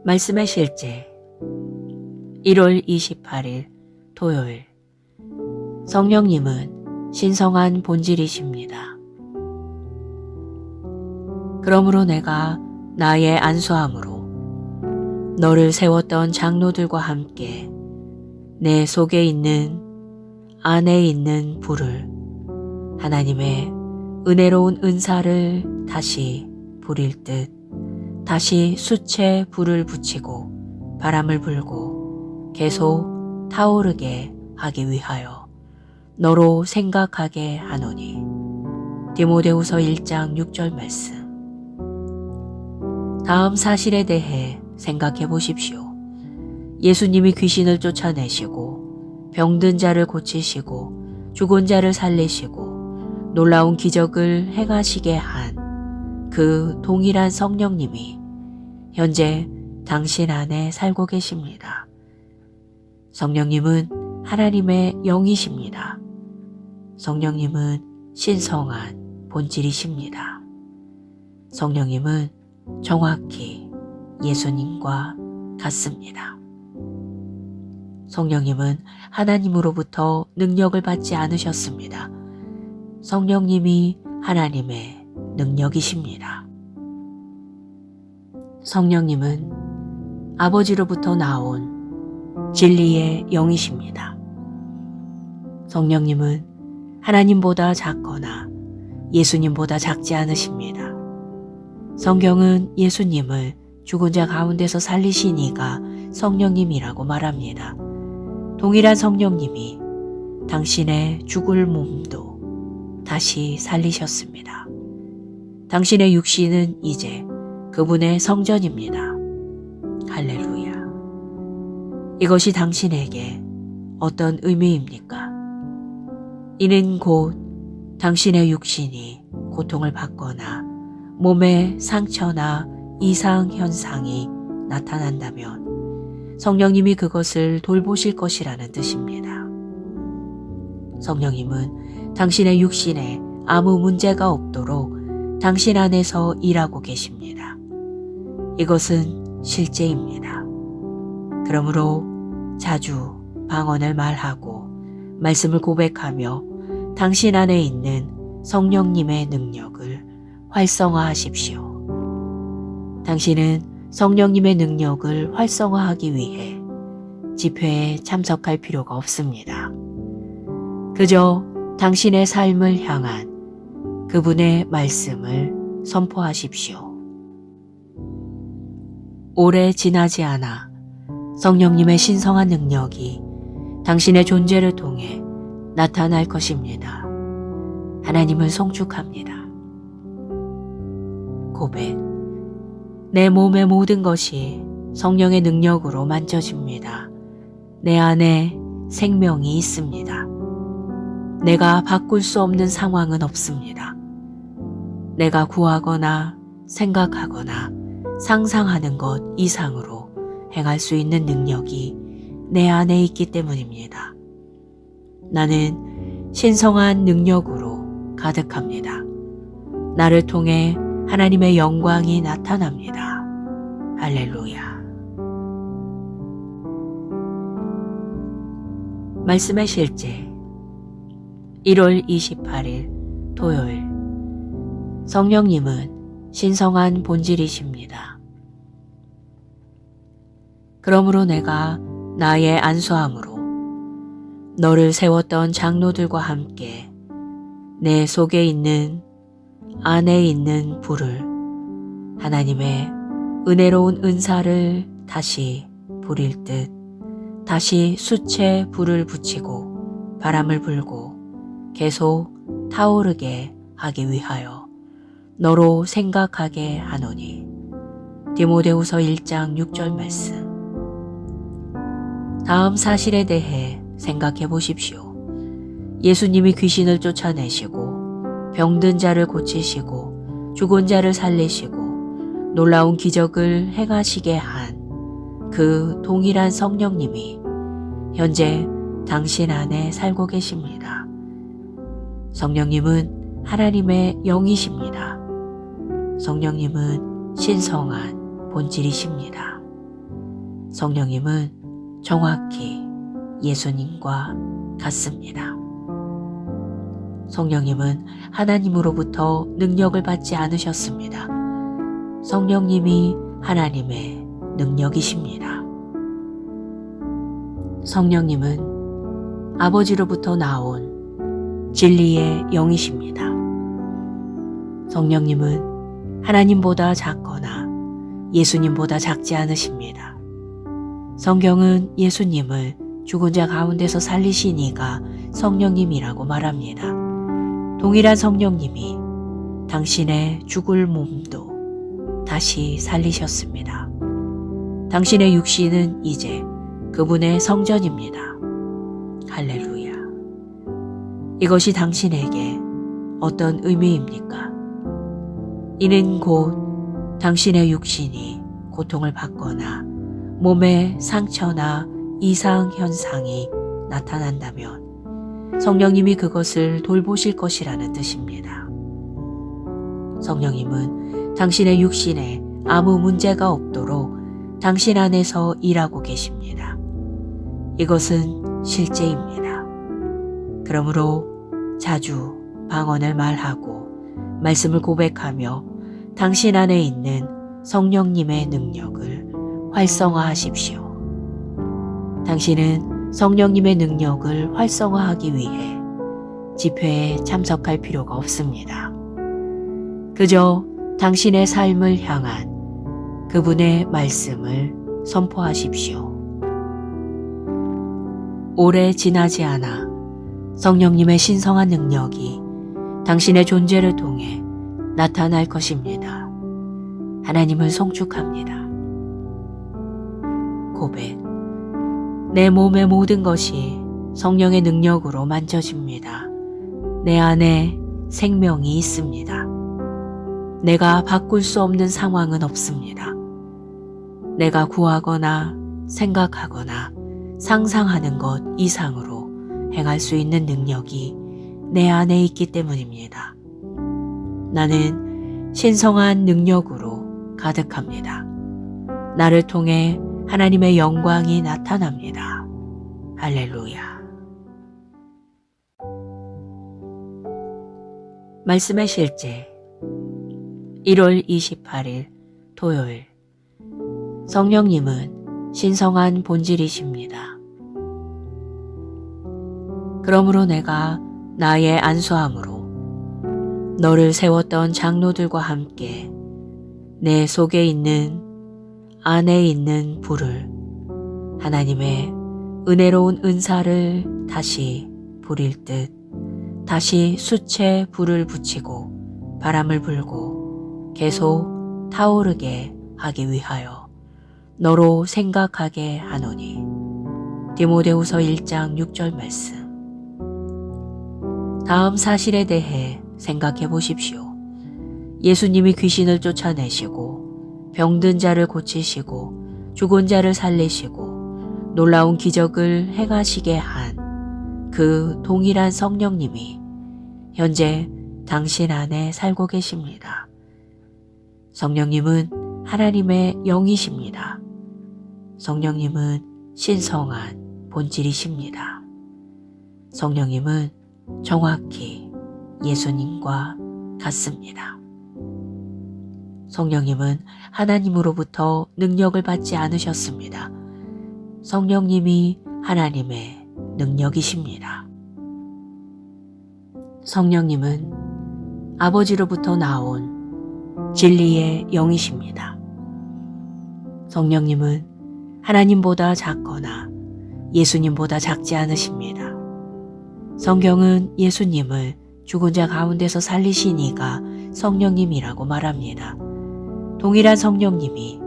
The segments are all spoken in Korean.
말씀의 실제 1월 28일 토요일. 성령님은 신성한 본질이십니다. 그러므로 내가 나의 안수함으로 너를 세웠던 장로들과 함께 내 속에 있는 안에 있는 불을, 하나님의 은혜로운 은사를 다시 부릴 듯 다시 숯에 불을 붙이고 바람을 불고 계속 타오르게 하기 위하여 너로 생각하게 하노니. 디모데후서 1장 6절 말씀. 다음 사실에 대해 생각해 보십시오. 예수님이 귀신을 쫓아내시고 병든 자를 고치시고 죽은 자를 살리시고 놀라운 기적을 행하시게 한 그 동일한 성령님이 현재 당신 안에 살고 계십니다. 성령님은 하나님의 영이십니다. 성령님은 신성한 본질이십니다. 성령님은 정확히 예수님과 같습니다. 성령님은 하나님으로부터 능력을 받지 않으셨습니다. 성령님이 하나님의 능력이십니다. 성령님은 아버지로부터 나온 진리의 영이십니다. 성령님은 하나님보다 작거나 예수님보다 작지 않으십니다. 성경은 예수님을 죽은 자 가운데서 살리신 이가 성령님이라고 말합니다. 동일한 성령님이 당신의 죽을 몸도 다시 살리셨습니다. 당신의 육신은 이제 그분의 성전입니다. 할렐루야. 이것이 당신에게 어떤 의미입니까? 이는 곧 당신의 육신이 고통을 받거나 몸에 상처나 이상 현상이 나타난다면 성령님이 그것을 돌보실 것이라는 뜻입니다. 성령님은 당신의 육신에 아무 문제가 없도록 당신 안에서 일하고 계십니다. 이것은 실제입니다. 그러므로 자주 방언을 말하고 말씀을 고백하며 당신 안에 있는 성령님의 능력을 활성화하십시오. 당신은 성령님의 능력을 활성화하기 위해 집회에 참석할 필요가 없습니다. 그저 당신의 삶을 향한 그분의 말씀을 선포하십시오. 오래 지나지 않아 성령님의 신성한 능력이 당신의 존재를 통해 나타날 것입니다. 하나님을 송축합니다. 고백. 내 몸의 모든 것이 성령의 능력으로 만져집니다. 내 안에 생명이 있습니다. 내가 바꿀 수 없는 상황은 없습니다. 내가 구하거나 생각하거나 상상하는 것 이상으로 행할 수 있는 능력이 내 안에 있기 때문입니다. 나는 신성한 능력으로 가득합니다. 나를 통해 하나님의 영광이 나타납니다. 할렐루야. 말씀의 실제 1월 28일 토요일. 성령님은 신성한 본질이십니다. 그러므로 내가 나의 안수함으로 너를 세웠던 장로들과 함께 내 속에 있는 안에 있는 불을, 하나님의 은혜로운 은사를 다시 부릴 듯 다시 숯에 불을 붙이고 바람을 불고 계속 타오르게 하기 위하여 너로 생각하게 하노니. 디모데후서 1장 6절 말씀. 다음 사실에 대해 생각해 보십시오. 예수님이 귀신을 쫓아내시고 병든 자를 고치시고 죽은 자를 살리시고 놀라운 기적을 행하시게 한 그 동일한 성령님이 현재 당신 안에 살고 계십니다. 성령님은 하나님의 영이십니다. 성령님은 신성한 본질이십니다. 성령님은 정확히 예수님과 같습니다. 성령님은 하나님으로부터 능력을 받지 않으셨습니다. 성령님이 하나님의 능력이십니다. 성령님은 아버지로부터 나온 진리의 영이십니다. 성령님은 하나님보다 작거나 예수님보다 작지 않으십니다. 성경은 예수님을 죽은 자 가운데서 살리신 이가 성령님이라고 말합니다. 동일한 성령님이 당신의 죽을 몸도 다시 살리셨습니다. 당신의 육신은 이제 그분의 성전입니다. 할렐루야. 이것이 당신에게 어떤 의미입니까? 이는 곧 당신의 육신이 고통을 받거나 몸에 상처나 이상 현상이 나타난다면 성령님이 그것을 돌보실 것이라는 뜻입니다. 성령님은 당신의 육신에 아무 문제가 없도록 당신 안에서 일하고 계십니다. 이것은 실제입니다. 그러므로 자주 방언을 말하고 말씀을 고백하며 당신 안에 있는 성령님의 능력을 활성화하십시오. 당신은 성령님의 능력을 활성화하기 위해 집회에 참석할 필요가 없습니다. 그저 당신의 삶을 향한 그분의 말씀을 선포하십시오. 오래 지나지 않아 성령님의 신성한 능력이 당신의 존재를 통해 나타날 것입니다. 하나님을 송축합니다. 고백. 내 몸의 모든 것이 성령의 능력으로 만져집니다. 내 안에 생명이 있습니다. 내가 바꿀 수 없는 상황은 없습니다. 내가 구하거나 생각하거나 상상하는 것 이상으로 행할 수 있는 능력이 내 안에 있기 때문입니다. 나는 신성한 능력으로 가득합니다. 나를 통해 하나님의 영광이 나타납니다. 할렐루야. 말씀의 실제 1월 28일 토요일. 성령님은 신성한 본질이십니다. 그러므로 내가 나의 안수함으로 너를 세웠던 장로들과 함께 내 속에 있는 안에 있는 불을 하나님의 은혜로운 은사를 다시 부릴 듯 다시 숯에 불을 붙이고 바람을 불고 계속 타오르게 하기 위하여 너로 생각하게 하노니. 디모데후서 1장 6절 말씀. 다음 사실에 대해 생각해 보십시오. 예수님이 귀신을 쫓아내시고 병든 자를 고치시고 죽은 자를 살리시고 놀라운 기적을 행하시게 한 그 동일한 성령님이 현재 당신 안에 살고 계십니다. 성령님은 하나님의 영이십니다. 성령님은 신성한 본질이십니다. 성령님은 정확히 예수님과 같습니다. 성령님은 하나님으로부터 능력을 받지 않으셨습니다. 성령님이 하나님의 능력이십니다. 성령님은 아버지로부터 나온 진리의 영이십니다. 성령님은 하나님보다 작거나 예수님보다 작지 않으십니다. 성경은 예수님을 죽은 자 가운데서 살리신 이가 성령님이라고 말합니다. 동일한 성령님이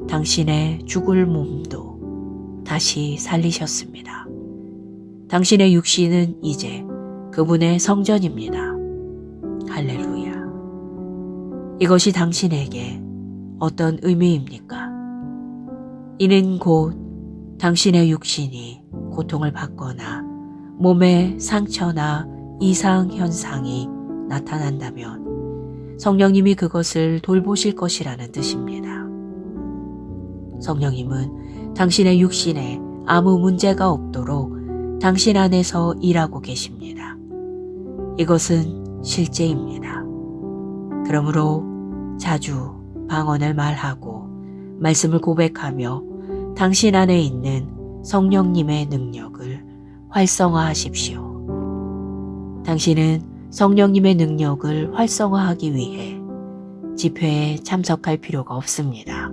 당신의 죽을 몸도 다시 살리셨습니다. 당신의 육신은 이제 그분의 성전입니다. 할렐루야. 이것이 당신에게 어떤 의미입니까? 이는 곧 당신의 육신이 고통을 받거나 몸에 상처나 이상 현상이 나타난다면 성령님이 그것을 돌보실 것이라는 뜻입니다. 성령님은 당신의 육신에 아무 문제가 없도록 당신 안에서 일하고 계십니다. 이것은 실제입니다. 그러므로 자주 방언을 말하고 말씀을 고백하며 당신 안에 있는 성령님의 능력을 활성화하십시오. 당신은 성령님의 능력을 활성화하기 위해 집회에 참석할 필요가 없습니다.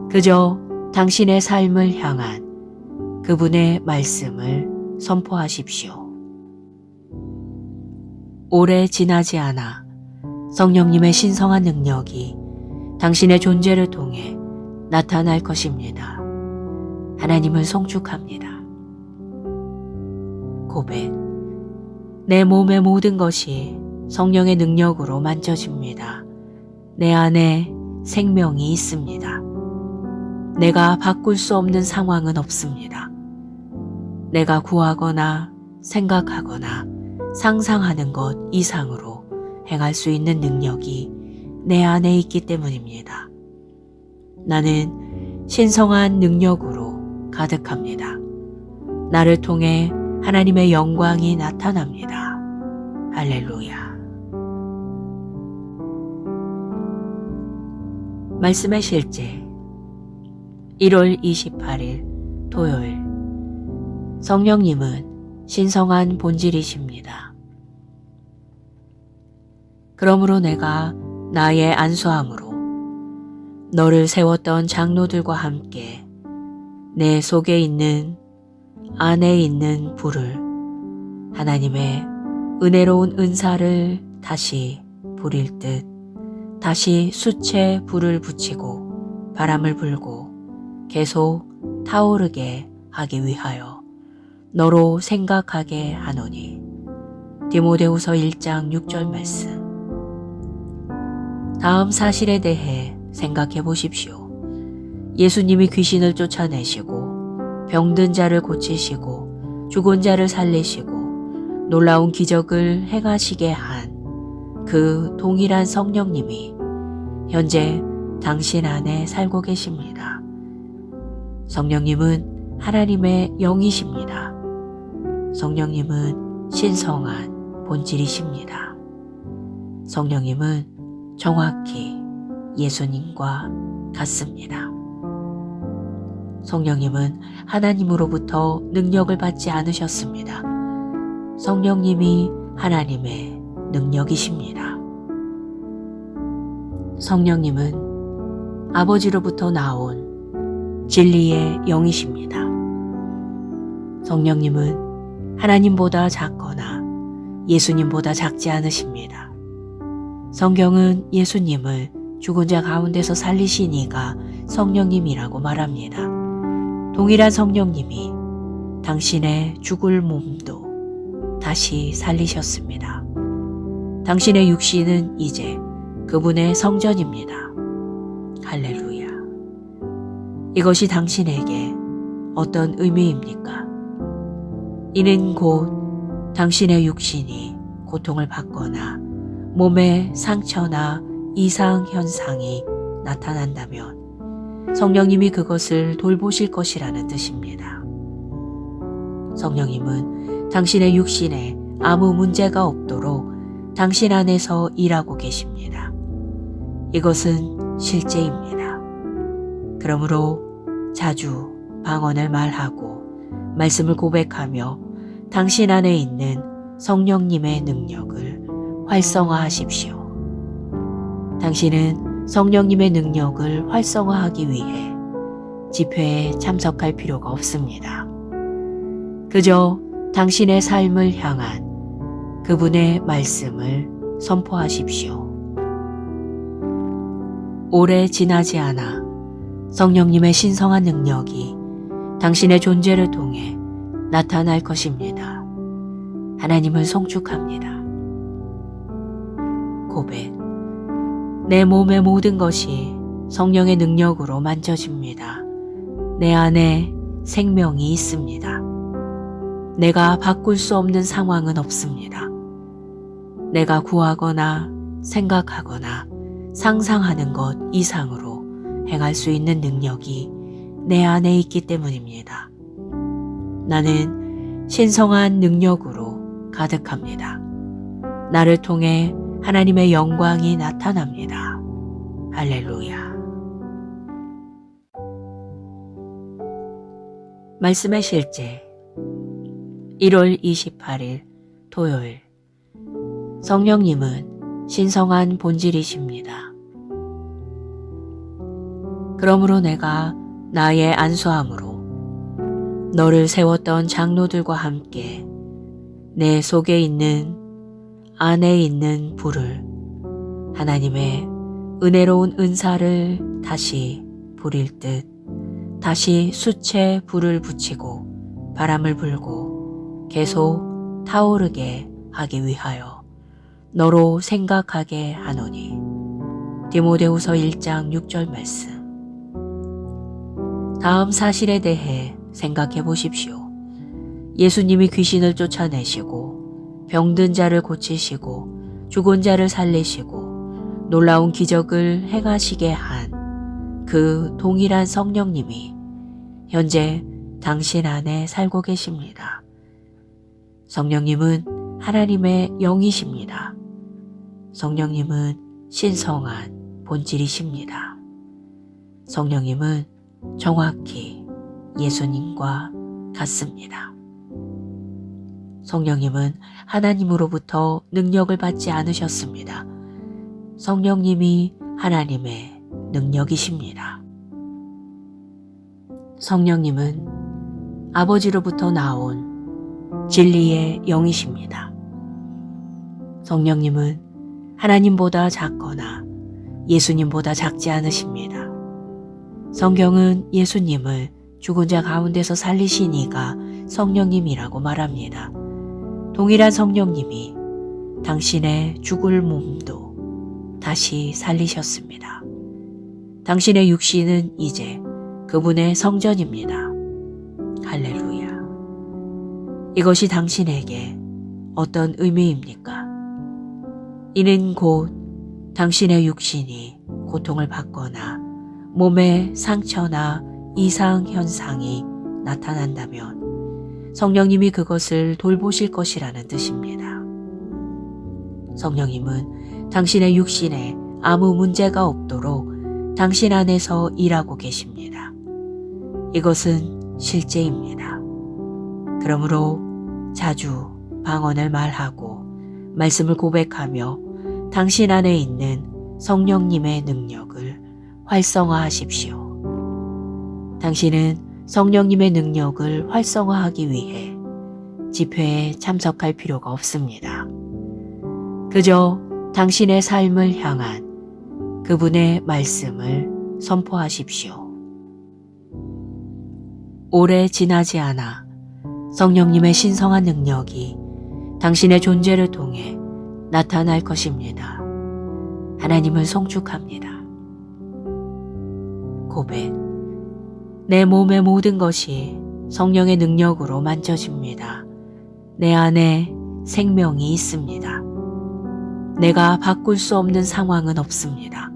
그저 당신의 삶을 향한 그분의 말씀을 선포하십시오. 오래 지나지 않아 성령님의 신성한 능력이 당신의 존재를 통해 나타날 것입니다. 하나님을 송축합니다. 고백. 내 몸의 모든 것이 성령의 능력으로 만져집니다. 내 안에 생명이 있습니다. 내가 바꿀 수 없는 상황은 없습니다. 내가 구하거나 생각하거나 상상하는 것 이상으로 행할 수 있는 능력이 내 안에 있기 때문입니다. 나는 신성한 능력으로 가득합니다. 나를 통해 하나님의 영광이 나타납니다. 할렐루야. 말씀의 실제 1월 28일 토요일. 성령님은 신성한 본질이십니다. 그러므로 내가 나의 안수함으로 너를 세웠던 장로들과 함께 내 속에 있는 안에 있는 불을 하나님의 은혜로운 은사를 다시 부릴 듯 다시 숯에 불을 붙이고 바람을 불고 계속 타오르게 하기 위하여 너로 생각하게 하노니. 디모데후서 1장 6절 말씀. 다음 사실에 대해 생각해 보십시오. 예수님이 귀신을 쫓아내시고 병든 자를 고치시고 죽은 자를 살리시고 놀라운 기적을 행하시게 한 그 동일한 성령님이 현재 당신 안에 살고 계십니다. 성령님은 하나님의 영이십니다. 성령님은 신성한 본질이십니다. 성령님은 정확히 예수님과 같습니다. 성령님은 하나님으로부터 능력을 받지 않으셨습니다. 성령님이 하나님의 능력이십니다. 성령님은 아버지로부터 나온 진리의 영이십니다. 성령님은 하나님보다 작거나 예수님보다 작지 않으십니다. 성경은 예수님을 죽은 자 가운데서 살리신 이가 성령님이라고 말합니다. 동일한 성령님이 당신의 죽을 몸도 다시 살리셨습니다. 당신의 육신은 이제 그분의 성전입니다. 할렐루야. 이것이 당신에게 어떤 의미입니까? 이는 곧 당신의 육신이 고통을 받거나 몸에 상처나 이상 현상이 나타난다면 성령님이 그것을 돌보실 것이라는 뜻입니다. 성령님은 당신의 육신에 아무 문제가 없도록 당신 안에서 일하고 계십니다. 이것은 실제입니다. 그러므로 자주 방언을 말하고 말씀을 고백하며 당신 안에 있는 성령님의 능력을 활성화하십시오. 당신은 성령님의 능력을 활성화하기 위해 집회에 참석할 필요가 없습니다. 그저 당신의 삶을 향한 그분의 말씀을 선포하십시오. 오래 지나지 않아 성령님의 신성한 능력이 당신의 존재를 통해 나타날 것입니다. 하나님을 송축합니다. 고백. 내 몸의 모든 것이 성령의 능력으로 만져집니다. 내 안에 생명이 있습니다. 내가 바꿀 수 없는 상황은 없습니다. 내가 구하거나 생각하거나 상상하는 것 이상으로 행할 수 있는 능력이 내 안에 있기 때문입니다. 나는 신성한 능력으로 가득합니다. 나를 통해 하나님의 영광이 나타납니다. 할렐루야. 말씀의 실제 1월 28일 토요일. 성령님은 신성한 본질이십니다. 그러므로 내가 나의 안수함으로 너를 세웠던 장로들과 함께 내 속에 있는 안에 있는 불을, 하나님의 은혜로운 은사를 다시 부릴 듯 다시 숯에 불을 붙이고 바람을 불고 계속 타오르게 하기 위하여 너로 생각하게 하노니. 디모데후서 1장 6절 말씀. 다음 사실에 대해 생각해 보십시오. 예수님이 귀신을 쫓아내시고 병든 자를 고치시고 죽은 자를 살리시고 놀라운 기적을 행하시게 한 그 동일한 성령님이 현재 당신 안에 살고 계십니다. 성령님은 하나님의 영이십니다. 성령님은 신성한 본질이십니다. 성령님은 정확히 예수님과 같습니다. 성령님은 하나님으로부터 능력을 받지 않으셨습니다. 성령님이 하나님의 능력이십니다. 성령님은 아버지로부터 나온 진리의 영이십니다. 성령님은 하나님보다 작거나 예수님보다 작지 않으십니다. 성경은 예수님을 죽은 자 가운데서 살리신 이가 성령님이라고 말합니다. 동일한 성령님이 당신의 죽을 몸도 다시 살리셨습니다. 당신의 육신은 이제 그분의 성전입니다. 할렐루야. 이것이 당신에게 어떤 의미입니까? 이는 곧 당신의 육신이 고통을 받거나 몸에 상처나 이상 현상이 나타난다면 성령님이 그것을 돌보실 것이라는 뜻입니다. 성령님은 당신의 육신에 아무 문제가 없도록 당신 안에서 일하고 계십니다. 이것은 실제입니다. 그러므로 자주 방언을 말하고 말씀을 고백하며 당신 안에 있는 성령님의 능력을 활성화하십시오. 당신은 성령님의 능력을 활성화하기 위해 집회에 참석할 필요가 없습니다. 그저 당신의 삶을 향한 그분의 말씀을 선포하십시오. 오래 지나지 않아 성령님의 신성한 능력이 당신의 존재를 통해 나타날 것입니다. 하나님을 송축합니다. 고백. 내 몸의 모든 것이 성령의 능력으로 만져집니다. 내 안에 생명이 있습니다. 내가 바꿀 수 없는 상황은 없습니다.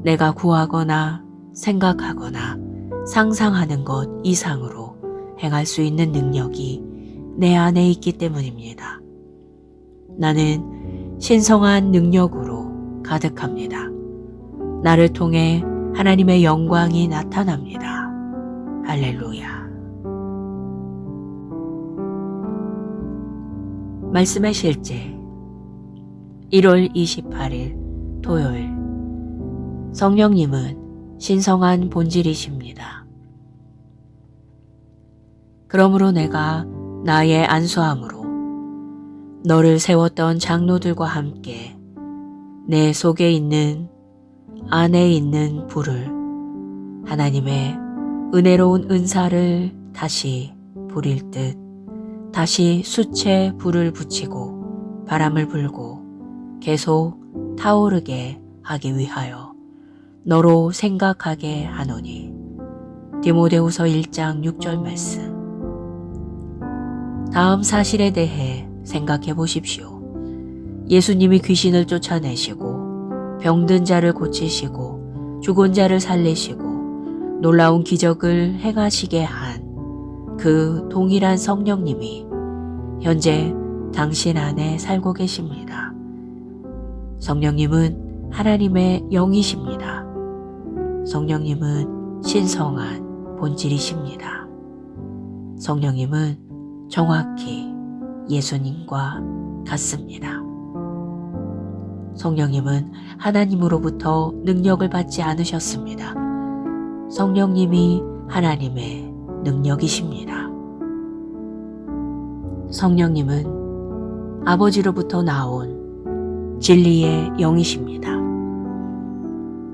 내가 구하거나 생각하거나 상상하는 것 이상으로 행할 수 있는 능력이 내 안에 있기 때문입니다. 나는 신성한 능력으로 가득합니다. 나를 통해 하나님의 영광이 나타납니다. 할렐루야. 말씀의 실제 1월 28일 토요일. 성령님은 신성한 본질이십니다. 그러므로 내가 나의 안수함으로 너를 세웠던 장로들과 함께 내 속에 있는 안에 있는 불을, 하나님의 은혜로운 은사를 다시 부릴 듯 다시 숯에 불을 붙이고 바람을 불고 계속 타오르게 하기 위하여 너로 생각하게 하노니. 디모데후서 1장 6절 말씀. 다음 사실에 대해 생각해 보십시오. 예수님이 귀신을 쫓아내시고 병든 자를 고치시고 죽은 자를 살리시고 놀라운 기적을 행하시게 한 그 동일한 성령님이 현재 당신 안에 살고 계십니다. 성령님은 하나님의 영이십니다. 성령님은 신성한 본질이십니다. 성령님은 정확히 예수님과 같습니다. 성령님은 하나님으로부터 능력을 받지 않으셨습니다. 성령님이 하나님의 능력이십니다. 성령님은 아버지로부터 나온 진리의 영이십니다.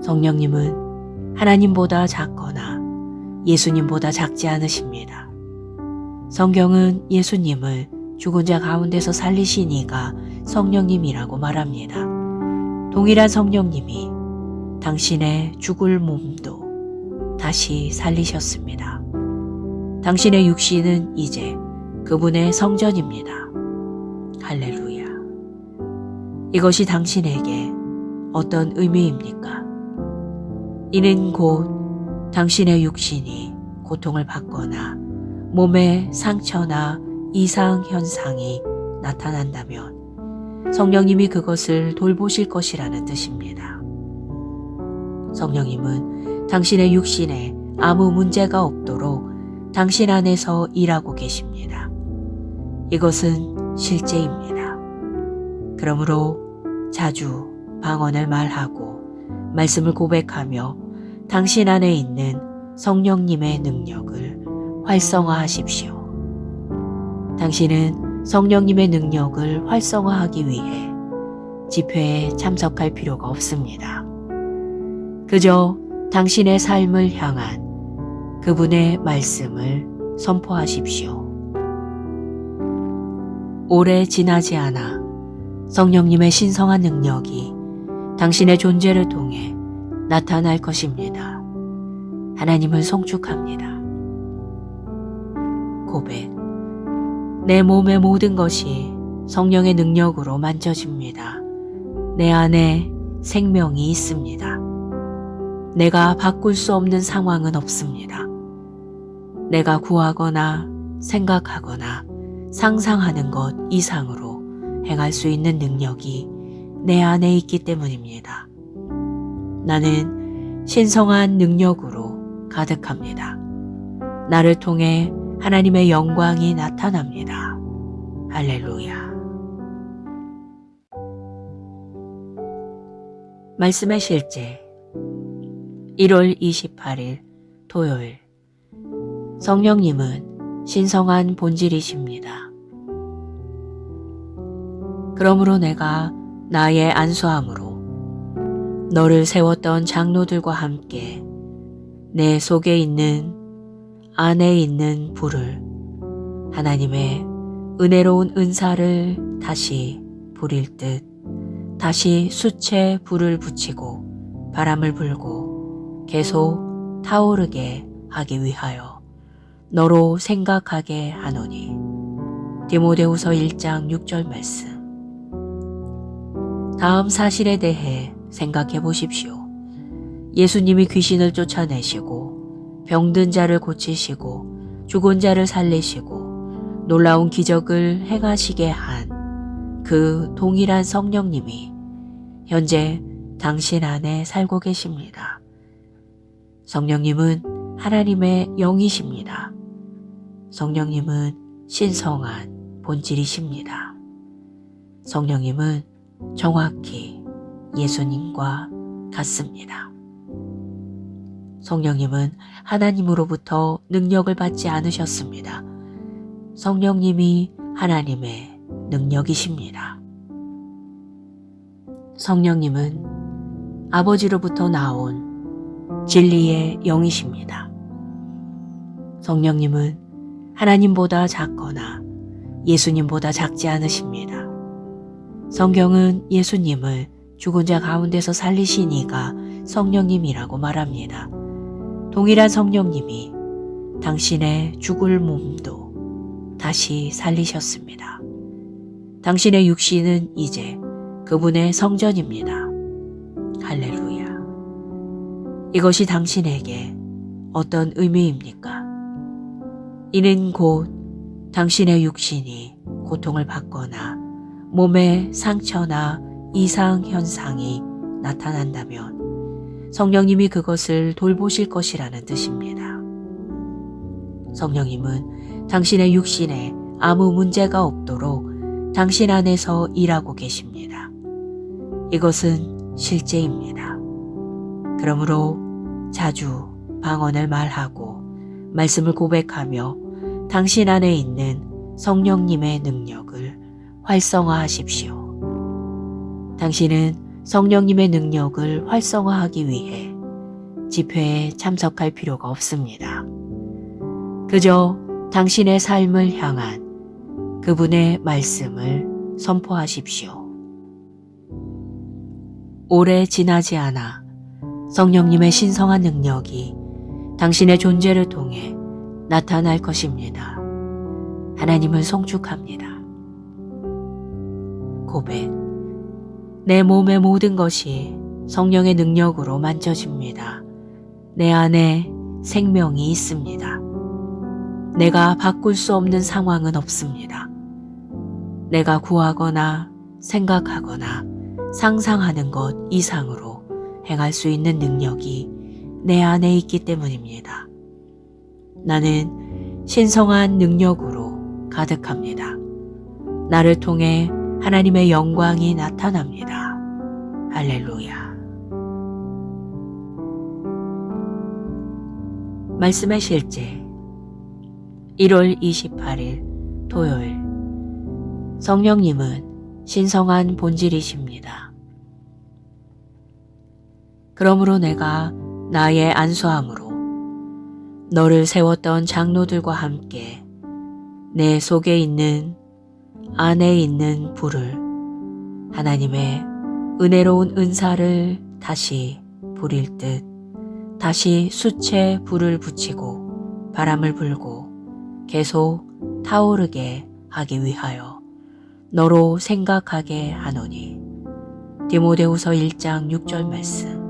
성령님은 하나님보다 작거나 예수님보다 작지 않으십니다. 성경은 예수님을 죽은 자 가운데서 살리신 이가 성령님이라고 말합니다. 동일한 성령님이 당신의 죽을 몸도 다시 살리셨습니다. 당신의 육신은 이제 그분의 성전입니다. 할렐루야. 이것이 당신에게 어떤 의미입니까? 이는 곧 당신의 육신이 고통을 받거나 몸에 상처나 이상 현상이 나타난다면 성령님이 그것을 돌보실 것이라는 뜻입니다. 성령님은 당신의 육신에 아무 문제가 없도록 당신 안에서 일하고 계십니다. 이것은 실제입니다. 그러므로 자주 방언을 말하고 말씀을 고백하며 당신 안에 있는 성령님의 능력을 활성화하십시오. 당신은 성령님의 능력을 활성화하기 위해 집회에 참석할 필요가 없습니다. 그저 당신의 삶을 향한 그분의 말씀을 선포하십시오. 오래 지나지 않아 성령님의 신성한 능력이 당신의 존재를 통해 나타날 것입니다. 하나님을 송축합니다. 고백. 내 몸의 모든 것이 성령의 능력으로 만져집니다. 내 안에 생명이 있습니다. 내가 바꿀 수 없는 상황은 없습니다. 내가 구하거나 생각하거나 상상하는 것 이상으로 행할 수 있는 능력이 내 안에 있기 때문입니다. 나는 신성한 능력으로 가득합니다. 나를 통해 하나님의 영광이 나타납니다. 할렐루야. 말씀의 실제 1월 28일 토요일. 성령님은 신성한 본질이십니다. 그러므로 내가 나의 안수함으로 너를 세웠던 장로들과 함께 내 속에 있는 안에 있는 불을 하나님의 은혜로운 은사를 다시 부릴 듯 다시 숯에 불을 붙이고 바람을 불고 계속 타오르게 하기 위하여 너로 생각하게 하노니. 디모데후서 1장 6절 말씀. 다음 사실에 대해 생각해 보십시오. 예수님이 귀신을 쫓아내시고 병든 자를 고치시고 죽은 자를 살리시고 놀라운 기적을 행하시게 한 그 동일한 성령님이 현재 당신 안에 살고 계십니다. 성령님은 하나님의 영이십니다. 성령님은 신성한 본질이십니다. 성령님은 정확히 예수님과 같습니다. 성령님은 하나님으로부터 능력을 받지 않으셨습니다. 성령님이 하나님의 능력이십니다. 성령님은 아버지로부터 나온 진리의 영이십니다. 성령님은 하나님보다 작거나 예수님보다 작지 않으십니다. 성경은 예수님을 죽은 자 가운데서 살리신 이가 성령님이라고 말합니다. 동일한 성령님이 당신의 죽을 몸도 다시 살리셨습니다. 당신의 육신은 이제 그분의 성전입니다. 할렐루야. 이것이 당신에게 어떤 의미입니까? 이는 곧 당신의 육신이 고통을 받거나 몸에 상처나 이상 현상이 나타난다면 성령님이 그것을 돌보실 것이라는 뜻입니다. 성령님은 당신의 육신에 아무 문제가 없도록 당신 안에서 일하고 계십니다. 이것은 실제입니다. 그러므로 자주 방언을 말하고 말씀을 고백하며 당신 안에 있는 성령님의 능력을 활성화하십시오. 당신은 성령님의 능력을 활성화하기 위해 집회에 참석할 필요가 없습니다. 그저 당신의 삶을 향한 그분의 말씀을 선포하십시오. 오래 지나지 않아 성령님의 신성한 능력이 당신의 존재를 통해 나타날 것입니다. 하나님을 송축합니다. 고백. 내 몸의 모든 것이 성령의 능력으로 만져집니다. 내 안에 생명이 있습니다. 내가 바꿀 수 없는 상황은 없습니다. 내가 구하거나 생각하거나 상상하는 것 이상으로 행할 수 있는 능력이 내 안에 있기 때문입니다. 나는 신성한 능력으로 가득합니다. 나를 통해 하나님의 영광이 나타납니다. 할렐루야. 말씀의 실제 1월 28일 토요일. 성령님은 신성한 본질이십니다. 그러므로 내가 나의 안수함으로 너를 세웠던 장로들과 함께 내 속에 있는 안에 있는 불을 하나님의 은혜로운 은사를 다시 부릴 듯 다시 숯에 불을 붙이고 바람을 불고 계속 타오르게 하기 위하여 너로 생각하게 하노니. 디모데후서 1장 6절 말씀.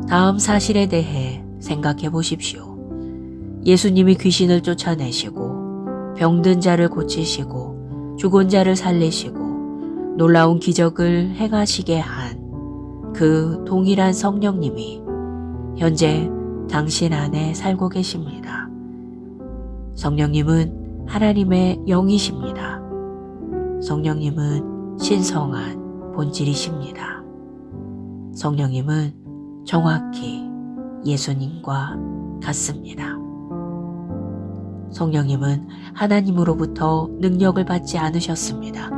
다음 사실에 대해 생각해 보십시오. 예수님이 귀신을 쫓아내시고 병든 자를 고치시고 죽은 자를 살리시고 놀라운 기적을 행하시게 한 그 동일한 성령님이 현재 당신 안에 살고 계십니다. 성령님은 하나님의 영이십니다. 성령님은 신성한 본질이십니다. 성령님은 정확히 예수님과 같습니다. 성령님은 하나님으로부터 능력을 받지 않으셨습니다.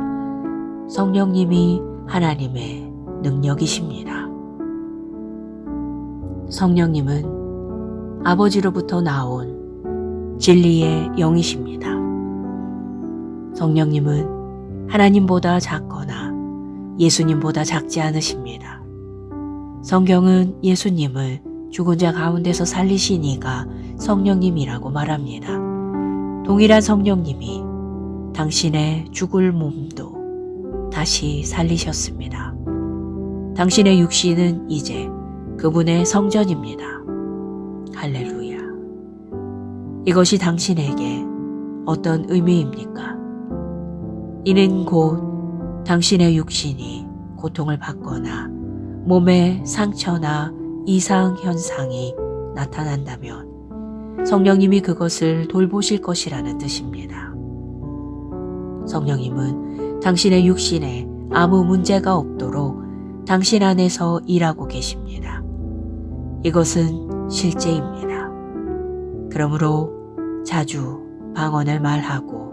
성령님이 하나님의 능력이십니다. 성령님은 아버지로부터 나온 진리의 영이십니다. 성령님은 하나님보다 작거나 예수님보다 작지 않으십니다. 성경은 예수님을 죽은 자 가운데서 살리신 이가 성령님이라고 말합니다. 동일한 성령님이 당신의 죽을 몸도 다시 살리셨습니다. 당신의 육신은 이제 그분의 성전입니다. 할렐루야. 이것이 당신에게 어떤 의미입니까? 이는 곧 당신의 육신이 고통을 받거나 몸에 상처나 이상 현상이 나타난다면 성령님이 그것을 돌보실 것이라는 뜻입니다. 성령님은 당신의 육신에 아무 문제가 없도록 당신 안에서 일하고 계십니다. 이것은 실제입니다. 그러므로 자주 방언을 말하고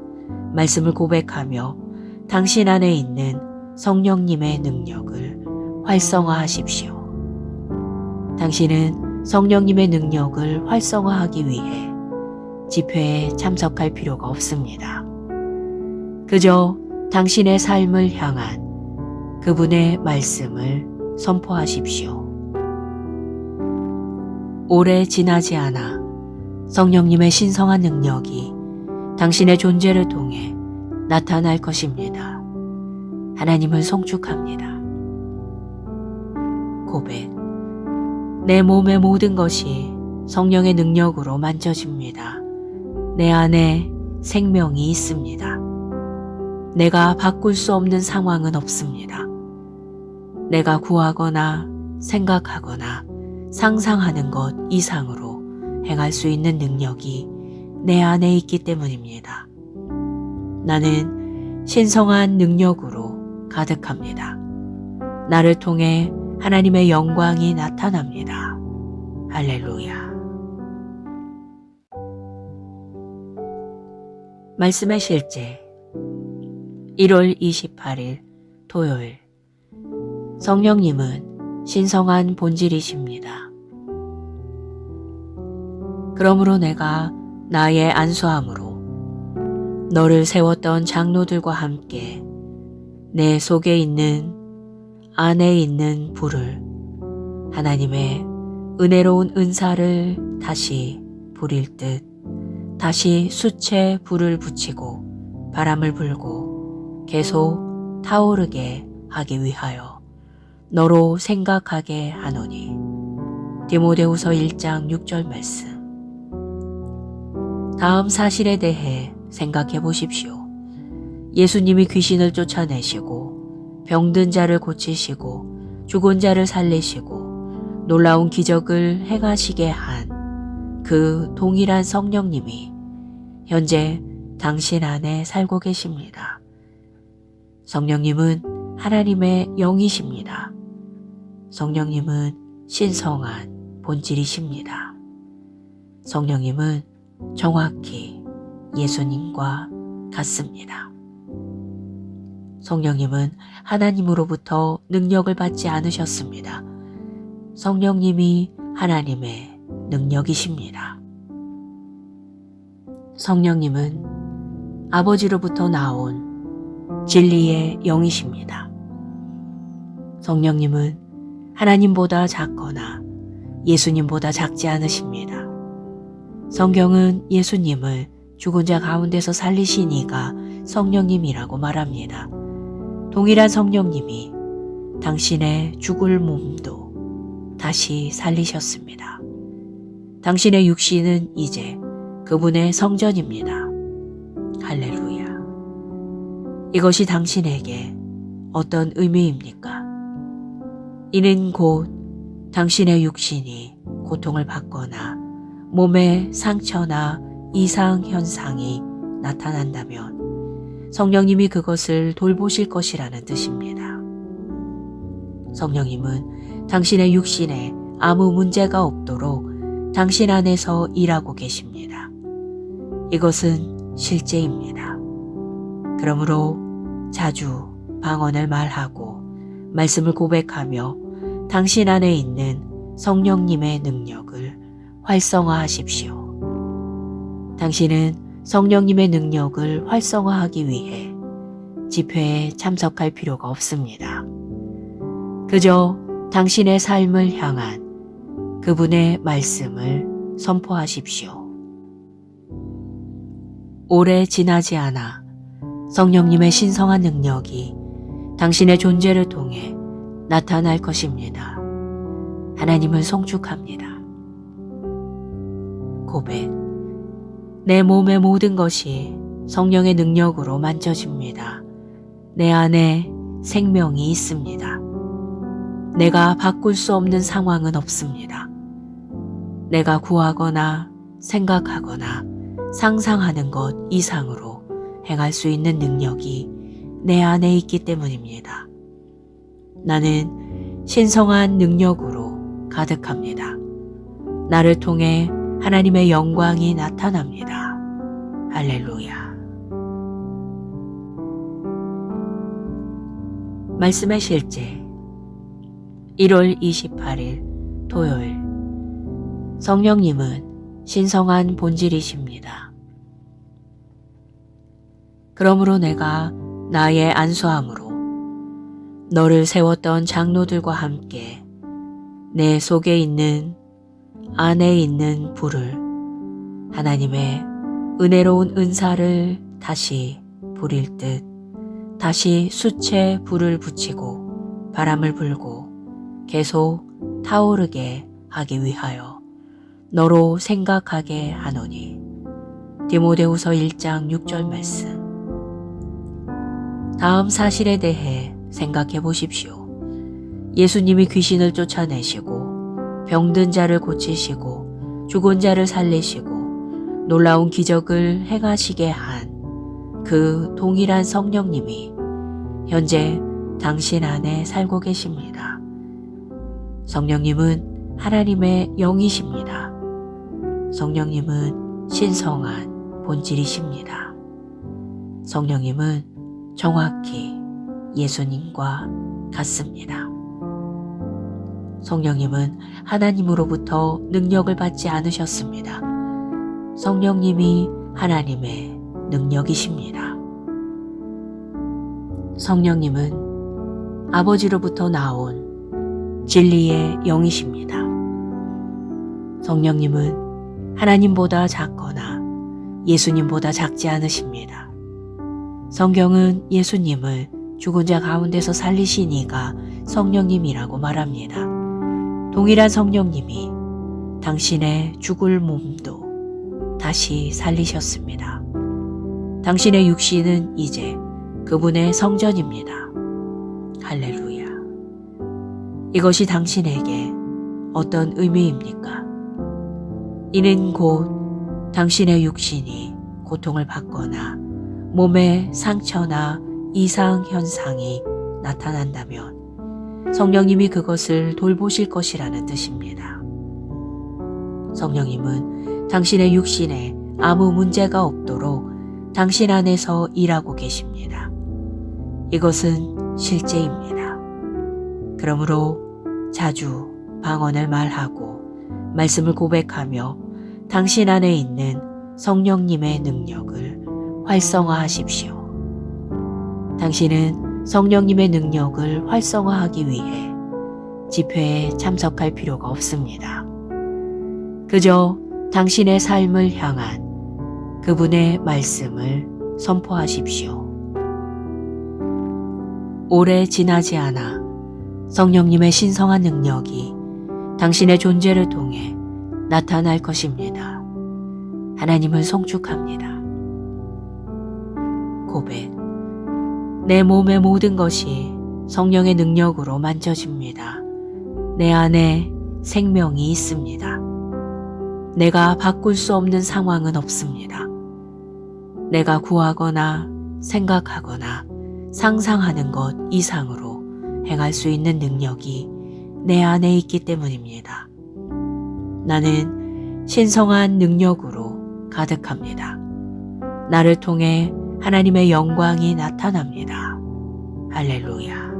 말씀을 고백하며 당신 안에 있는 성령님의 능력을 활성화하십시오. 당신은 성령님의 능력을 활성화하기 위해 집회에 참석할 필요가 없습니다. 그저 당신의 삶을 향한 그분의 말씀을 선포하십시오. 오래 지나지 않아 성령님의 신성한 능력이 당신의 존재를 통해 나타날 것입니다. 하나님을 송축합니다. 고백. 내 몸의 모든 것이 성령의 능력으로 만져집니다. 내 안에 생명이 있습니다. 내가 바꿀 수 없는 상황은 없습니다. 내가 구하거나 생각하거나 상상하는 것 이상으로 행할 수 있는 능력이 내 안에 있기 때문입니다. 나는 신성한 능력으로 가득합니다. 나를 통해 하나님의 영광이 나타납니다. 할렐루야. 말씀의 실제 1월 28일 토요일. 성령님은 신성한 본질이십니다. 그러므로 내가 나의 안수함으로 너를 세웠던 장로들과 함께 내 속에 있는 안에 있는 불을 하나님의 은혜로운 은사를 다시 부릴 듯 다시 숯에 불을 붙이고 바람을 불고 계속 타오르게 하기 위하여 너로 생각하게 하노니. 디모데후서 1장 6절 말씀. 다음 사실에 대해 생각해 보십시오. 예수님이 귀신을 쫓아내시고 병든 자를 고치시고 죽은 자를 살리시고 놀라운 기적을 행하시게 한 그 동일한 성령님이 현재 당신 안에 살고 계십니다. 성령님은 하나님의 영이십니다. 성령님은 신성한 본질이십니다. 성령님은 정확히 예수님과 같습니다. 성령님은 하나님으로부터 능력을 받지 않으셨습니다. 성령님이 하나님의 능력이십니다. 성령님은 아버지로부터 나온 진리의 영이십니다. 성령님은 하나님보다 작거나 예수님보다 작지 않으십니다. 성경은 예수님을 죽은 자 가운데서 살리신 이가 성령님이라고 말합니다. 동일한 성령님이 당신의 죽을 몸도 다시 살리셨습니다. 당신의 육신은 이제 그분의 성전입니다. 할렐루야. 이것이 당신에게 어떤 의미입니까? 이는 곧 당신의 육신이 고통을 받거나 몸에 상처나 이상 현상이 나타난다면 성령님이 그것을 돌보실 것이라는 뜻입니다. 성령님은 당신의 육신에 아무 문제가 없도록 당신 안에서 일하고 계십니다. 이것은 실제입니다. 그러므로 자주 방언을 말하고 말씀을 고백하며 당신 안에 있는 성령님의 능력을 활성화하십시오. 당신은 성령님의 능력을 활성화하기 위해 집회에 참석할 필요가 없습니다. 그저 당신의 삶을 향한 그분의 말씀을 선포하십시오. 오래 지나지 않아 성령님의 신성한 능력이 당신의 존재를 통해 나타날 것입니다. 하나님을 송축합니다. 고백. 내 몸의 모든 것이 성령의 능력으로 만져집니다. 내 안에 생명이 있습니다. 내가 바꿀 수 없는 상황은 없습니다. 내가 구하거나 생각하거나 상상하는 것 이상으로 행할 수 있는 능력이 내 안에 있기 때문입니다. 나는 신성한 능력으로 가득합니다. 나를 통해 하나님의 영광이 나타납니다. 할렐루야. 말씀의 실제 1월 28일 토요일. 성령님은 신성한 본질이십니다. 그러므로 내가 나의 안수함으로 너를 세웠던 장로들과 함께 내 속에 있는 안에 있는 불을 하나님의 은혜로운 은사를 다시 부릴 듯 다시 숯에 불을 붙이고 바람을 불고 계속 타오르게 하기 위하여 너로 생각하게 하노니. 디모데후서 1장 6절 말씀. 다음 사실에 대해 생각해 보십시오. 예수님이 귀신을 쫓아내시고 병든 자를 고치시고 죽은 자를 살리시고 놀라운 기적을 행하시게 한 그 동일한 성령님이 현재 당신 안에 살고 계십니다. 성령님은 하나님의 영이십니다. 성령님은 신성한 본질이십니다. 성령님은 정확히 예수님과 같습니다. 성령님은 하나님으로부터 능력을 받지 않으셨습니다. 성령님이 하나님의 능력이십니다. 성령님은 아버지로부터 나온 진리의 영이십니다. 성령님은 하나님보다 작거나 예수님보다 작지 않으십니다. 성경은 예수님을 죽은 자 가운데서 살리신 이가 성령님이라고 말합니다. 동일한 성령님이 당신의 죽을 몸도 다시 살리셨습니다. 당신의 육신은 이제 그분의 성전입니다. 할렐루야. 이것이 당신에게 어떤 의미입니까? 이는 곧 당신의 육신이 고통을 받거나 몸에 상처나 이상 현상이 나타난다면 성령님이 그것을 돌보실 것이라는 뜻입니다. 성령님은 당신의 육신에 아무 문제가 없도록 당신 안에서 일하고 계십니다. 이것은 실제입니다. 그러므로 자주 방언을 말하고 말씀을 고백하며 당신 안에 있는 성령님의 능력을 활성화하십시오. 당신은 성령님의 능력을 활성화하기 위해 집회에 참석할 필요가 없습니다. 그저 당신의 삶을 향한 그분의 말씀을 선포하십시오. 오래 지나지 않아 성령님의 신성한 능력이 당신의 존재를 통해 나타날 것입니다. 하나님을 송축합니다. 고백. 내 몸의 모든 것이 성령의 능력으로 만져집니다. 내 안에 생명이 있습니다. 내가 바꿀 수 없는 상황은 없습니다. 내가 구하거나 생각하거나 상상하는 것 이상으로 행할 수 있는 능력이 내 안에 있기 때문입니다. 나는 신성한 능력으로 가득합니다. 나를 통해 하나님의 영광이 나타납니다. 할렐루야.